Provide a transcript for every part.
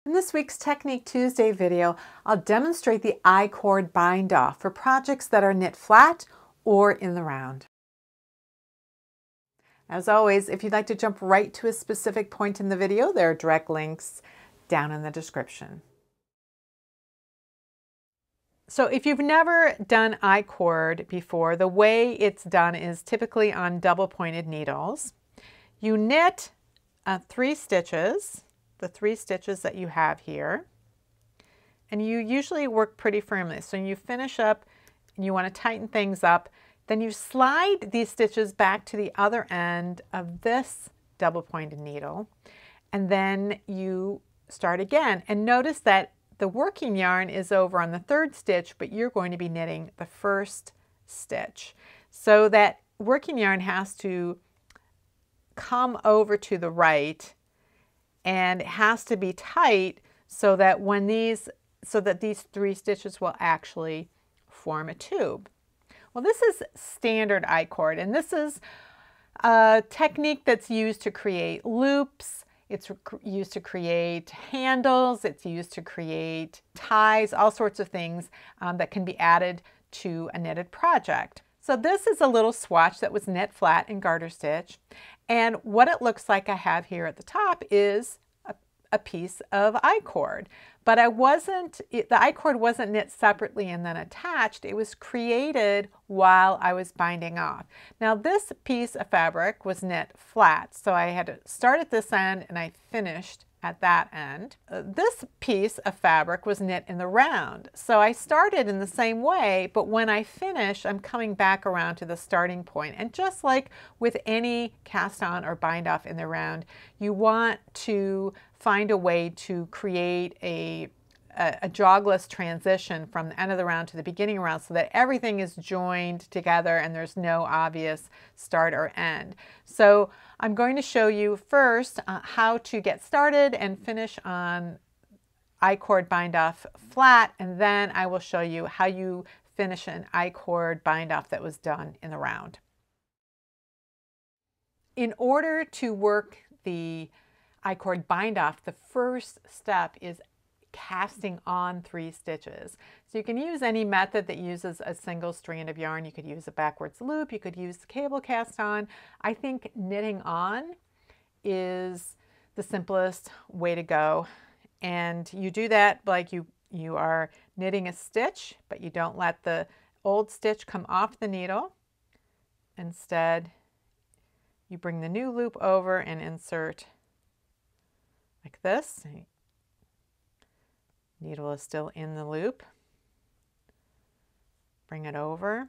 In this week's Technique Tuesday video, I'll demonstrate the I-cord bind off for projects that are knit flat or in the round. As always, if you'd like to jump right to a specific point in the video, there are direct links down in the description. So if you've never done I-cord before, the way it's done is typically on double pointed needles. You knit 3 stitches, the 3 stitches that you have here, and you usually work pretty firmly. So you finish up and you want to tighten things up, then you slide these stitches back to the other end of this double pointed needle, and then you start again. And notice that the working yarn is over on the 3rd stitch, but you're going to be knitting the 1st stitch. So that working yarn has to come over to the right, and it has to be tight so that these 3 stitches will actually form a tube. Well, this is standard I-cord, and this is a technique that's used to create loops. It's used to create handles. It's used to create ties, all sorts of things that can be added to a knitted project. So this is a little swatch that was knit flat in garter stitch. And what it looks like I have here at the top is a piece of I-cord. But the I-cord wasn't knit separately and then attached. It was created while I was binding off. Now this piece of fabric was knit flat, so I had to start at this end and I finished at that end. This piece of fabric was knit in the round. So I started in the same way, but when I finish, I'm coming back around to the starting point. And just like with any cast on or bind off in the round, you want to find a way to create a jogless transition from the end of the round to the beginning of the round so that everything is joined together and there's no obvious start or end. So I'm going to show you first how to get started and finish on I-cord bind off flat, and then I will show you how you finish an I-cord bind off that was done in the round. In order to work the I-cord bind off, the first step is casting on 3 stitches. So you can use any method that uses a single strand of yarn. You could use a backwards loop, you could use the cable cast on. I think knitting on is the simplest way to go. And you do that like you are knitting a stitch, but you don't let the old stitch come off the needle. Instead, you bring the new loop over and insert like this. Needle is still in the loop. Bring it over.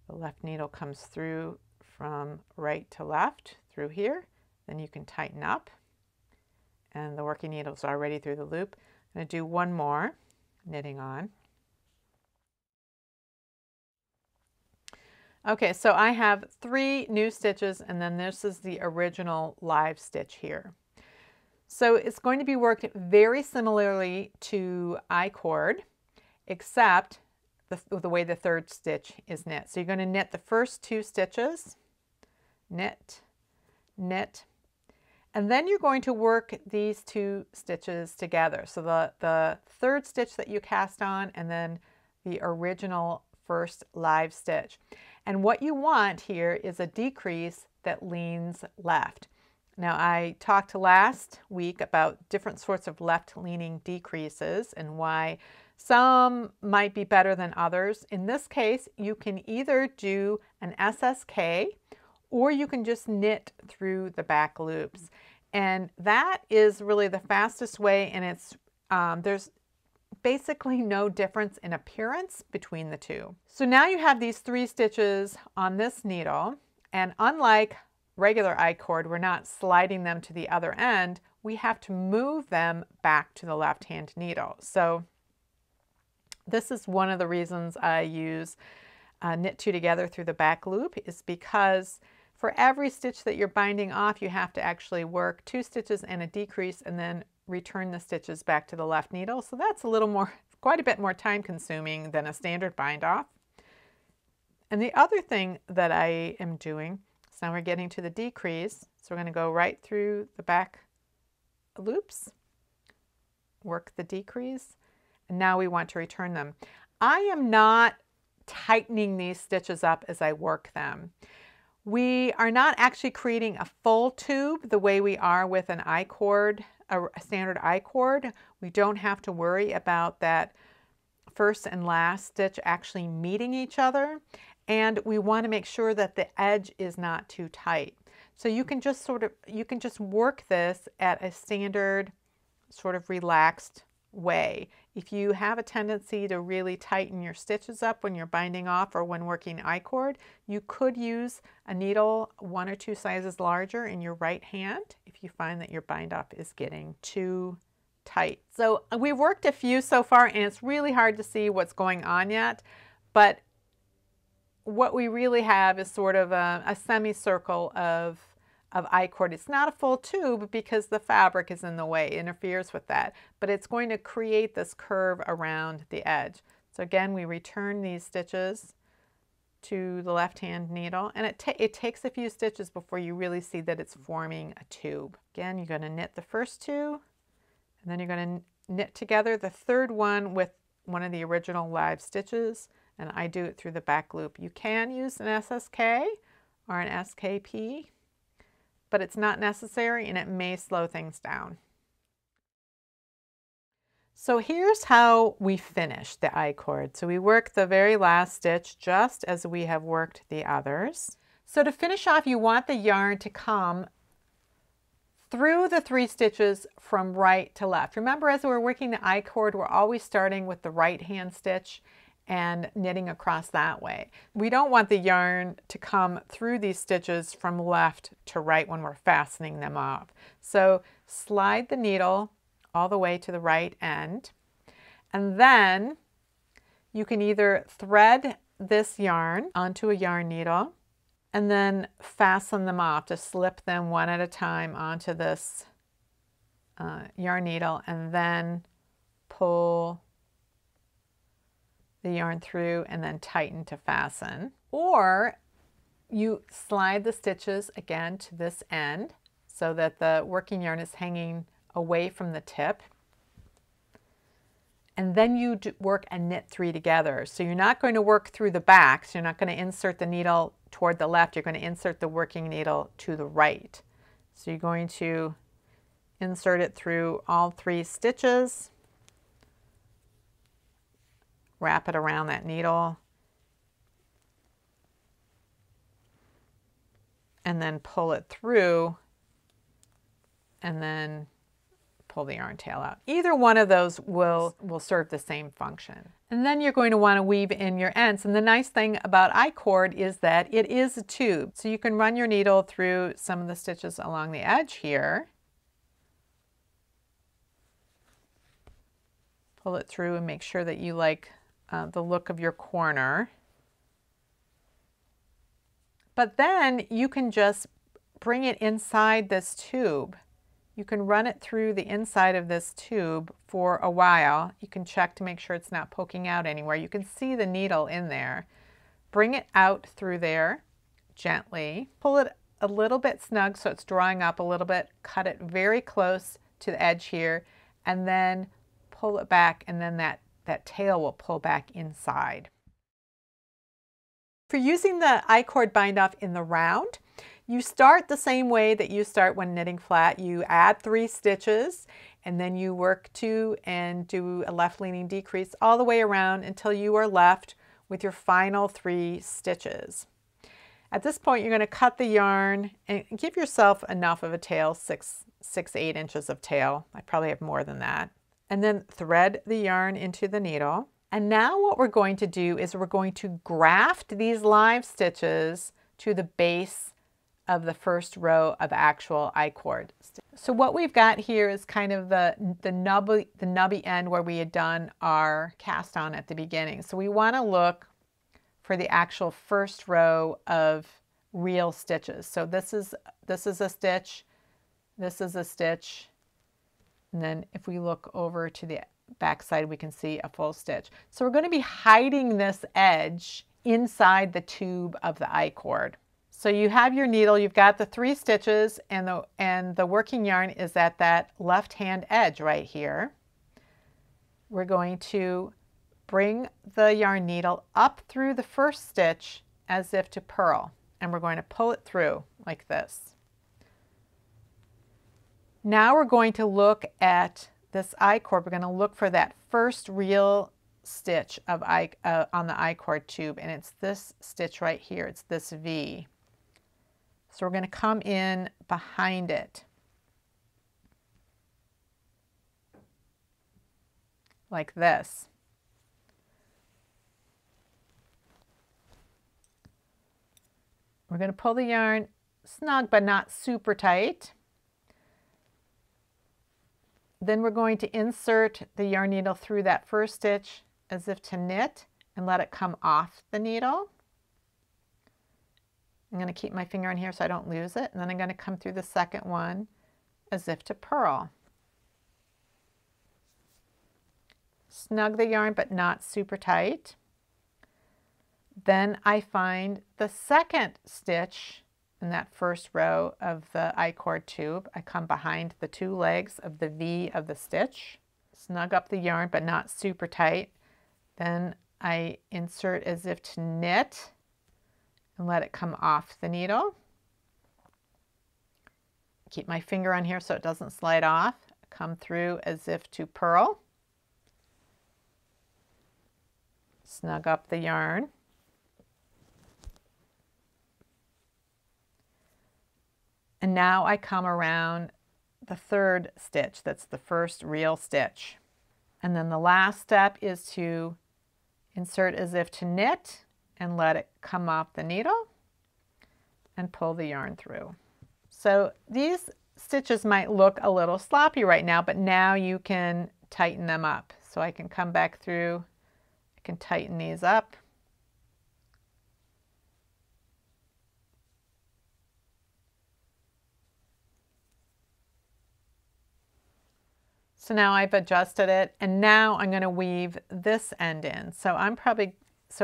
The left needle comes through from right to left through here. Then you can tighten up. And the working needle is already through the loop. I'm going to do one more knitting on. Okay, so I have 3 new stitches, and then this is the original live stitch here. So it's going to be worked very similarly to I-cord, except the way the 3rd stitch is knit. So you're going to knit the first 2 stitches, knit, knit, and then you're going to work these 2 stitches together. So the 3rd stitch that you cast on, and then the original first live stitch. And what you want here is a decrease that leans left. Now, I talked last week about different sorts of left-leaning decreases and why some might be better than others. In this case, you can either do an SSK or you can just knit through the back loops. And that is really the fastest way, and it's there's basically no difference in appearance between the two. So now you have these 3 stitches on this needle, and unlike regular I-cord, we're not sliding them to the other end. We have to move them back to the left-hand needle. So this is one of the reasons I use knit 2 together through the back loop, is because for every stitch that you're binding off, you have to actually work 2 stitches and a decrease and then return the stitches back to the left needle. So that's quite a bit more time consuming than a standard bind off. And the other thing that I am doing, so now we're getting to the decrease, so we're going to go right through the back loops, work the decrease, and now we want to return them. I am not tightening these stitches up as I work them. We are not actually creating a full tube the way we are with an I-cord, a standard I-cord. We don't have to worry about that first and last stitch actually meeting each other, and we want to make sure that the edge is not too tight. So you can just work this at a standard sort of relaxed way. If you have a tendency to really tighten your stitches up when you're binding off or when working I-cord, you could use a needle 1 or 2 sizes larger in your right hand if you find that your bind off is getting too tight. So we've worked a few so far, and it's really hard to see what's going on yet, but what we really have is sort of a semicircle of I-cord. It's not a full tube because the fabric is in the way, it interferes with that, but it's going to create this curve around the edge. So again, we return these stitches to the left-hand needle, and it takes a few stitches before you really see that it's forming a tube. Again, you're going to knit the first 2, and then you're going to knit together the third one with one of the original live stitches, and I do it through the back loop. You can use an SSK or an SKP, but it's not necessary and it may slow things down. So here's how we finish the I-cord. So we work the very last stitch just as we have worked the others. So to finish off, you want the yarn to come through the 3 stitches from right to left. Remember, as we're working the I-cord, we're always starting with the right hand stitch and knitting across that way. We don't want the yarn to come through these stitches from left to right when we're fastening them off. So slide the needle all the way to the right end, and then you can either thread this yarn onto a yarn needle and then fasten them off, to slip them one at a time onto this yarn needle, and then pull the yarn through and then tighten to fasten. Or you slide the stitches again to this end so that the working yarn is hanging away from the tip, and then you work a knit 3 together. So you're not going to work through the back, so you're not going to insert the needle toward the left, you're going to insert the working needle to the right. So you're going to insert it through all 3 stitches, wrap it around that needle, and then pull it through, and then pull the yarn tail out. Either one of those will serve the same function. And then you're going to want to weave in your ends. And the nice thing about I-cord is that it is a tube. So you can run your needle through some of the stitches along the edge here, pull it through and make sure that you like the look of your corner. But then you can just bring it inside this tube. You can run it through the inside of this tube for a while. You can check to make sure it's not poking out anywhere. You can see the needle in there. Bring it out through there gently. Pull it a little bit snug so it's drawing up a little bit. Cut it very close to the edge here, and then pull it back, and then that tail will pull back inside. For using the I-cord bind off in the round, you start the same way that you start when knitting flat. You add 3 stitches, and then you work 2 and do a left leaning decrease all the way around until you are left with your final 3 stitches. At this point, you're going to cut the yarn and give yourself enough of a tail, 8 inches of tail. I probably have more than that. And then thread the yarn into the needle. And now what we're going to do is we're going to graft these live stitches to the base of the first row of actual I-cord. So what we've got here is kind of the nubby end where we had done our cast on at the beginning. So we want to look for the actual first row of real stitches. So this is a stitch, this is a stitch, and then if we look over to the back side, we can see a full stitch. So we're going to be hiding this edge inside the tube of the I-cord. So you have your needle, you've got the 3 stitches, and the working yarn is at that left hand edge right here. We're going to bring the yarn needle up through the first stitch as if to purl, and we're going to pull it through like this. Now we're going to look at this I-cord. We're going to look for that first real stitch of on the I-cord tube, and it's this stitch right here. It's this V. So we're going to come in behind it like this. We're going to pull the yarn snug but not super tight. Then we're going to insert the yarn needle through that first stitch as if to knit and let it come off the needle. I'm going to keep my finger on here so I don't lose it, and then I'm going to come through the second one as if to purl. Snug the yarn but not super tight. Then I find the second stitch in that first row of the I-cord tube. I come behind the 2 legs of the V of the stitch, snug up the yarn but not super tight. Then I insert as if to knit and let it come off the needle. Keep my finger on here so it doesn't slide off. Come through as if to purl. Snug up the yarn. And now I come around the third stitch. That's the first real stitch. And then the last step is to insert as if to knit and let it come off the needle and pull the yarn through. So these stitches might look a little sloppy right now, but now you can tighten them up. So I can come back through, I can tighten these up. So now I've adjusted it, and now I'm going to weave this end in. So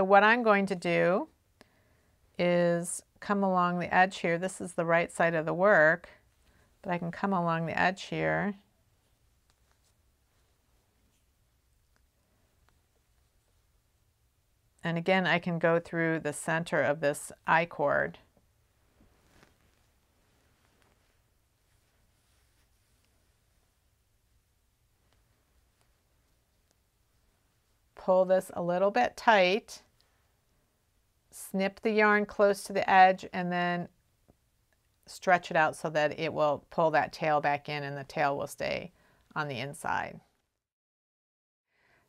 what I'm going to do is come along the edge here. This is the right side of the work, but I can come along the edge here. And again, I can go through the center of this I-cord. Pull this a little bit tight, snip the yarn close to the edge, and then stretch it out so that it will pull that tail back in and the tail will stay on the inside.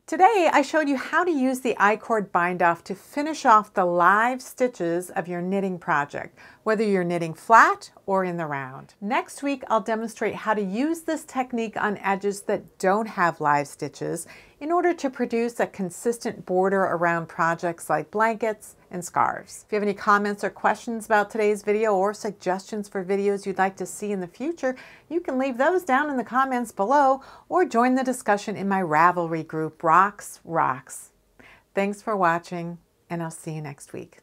Today I showed you how to use the I-cord bind off to finish off the live stitches of your knitting project, whether you're knitting flat or in the round. Next week I'll demonstrate how to use this technique on edges that don't have live stitches in order to produce a consistent border around projects like blankets and scarves. If you have any comments or questions about today's video or suggestions for videos you'd like to see in the future, you can leave those down in the comments below or join the discussion in my Ravelry group, Rocks. Thanks for watching, and I'll see you next week.